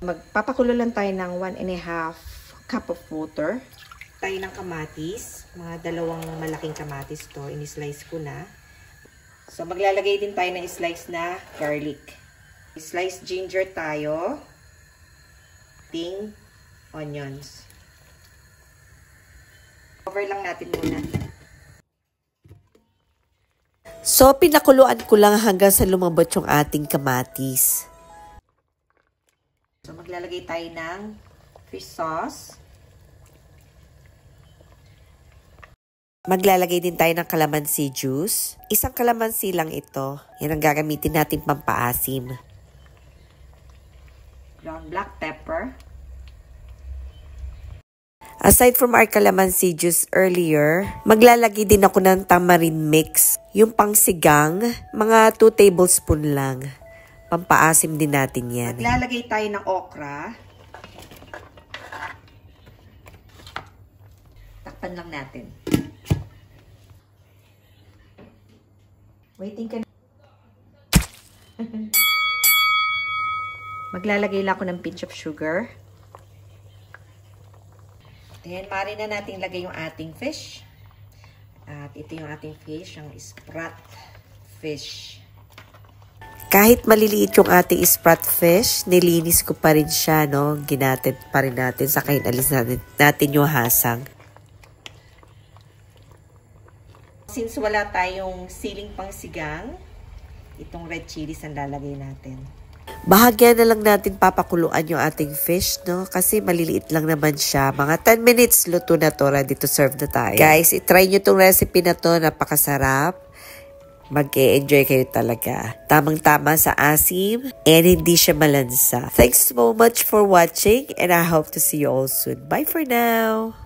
Magpapakulo lang tayo ng 1½ cup of water. Tayo ng kamatis. Mga 2 malaking kamatis to. Ini-slice ko na. So, maglalagay din tayo ng slice na garlic. Slice ginger tayo. Onions. Cover lang natin muna. So, pinakuluan ko lang hanggang sa lumambot yung ating kamatis. So, maglalagay tayo ng fish sauce. Maglalagay din tayo ng calamansi juice. Isang calamansi lang ito. Yan ang gagamitin natin pampaasim. Ground black pepper. Aside from our calamansi juice earlier, maglalagay din ako ng tamarind mix. Yung pangsigang, mga 2 tablespoon lang. Pampaasim din natin yan. Maglalagay tayo ng okra. Takpan lang natin. Waiting ka na. Maglalagay lang ako ng pinch of sugar. Then, maaari na natin lagay yung ating fish. At ito yung ating fish, yung sprat fish. Kahit maliliit yung ating sprat fish, nilinis ko pa rin siya, no? Ginatid pa rin natin, saka inalis natin yung hasang. Since wala tayong siling pangsigang, itong red chilies ang lalagay natin. Bahagyan na lang natin papakuluan yung ating fish, no? Kasi maliliit lang naman siya. Mga 10 minutes, luto na to. Ready to serve na tayo. Guys, itry nyo tong recipe na to. Napakasarap. Mag-e-enjoy kayo talaga. Tamang-tama sa asim and hindi siya malansa. Thanks so much for watching and I hope to see you all soon. Bye for now!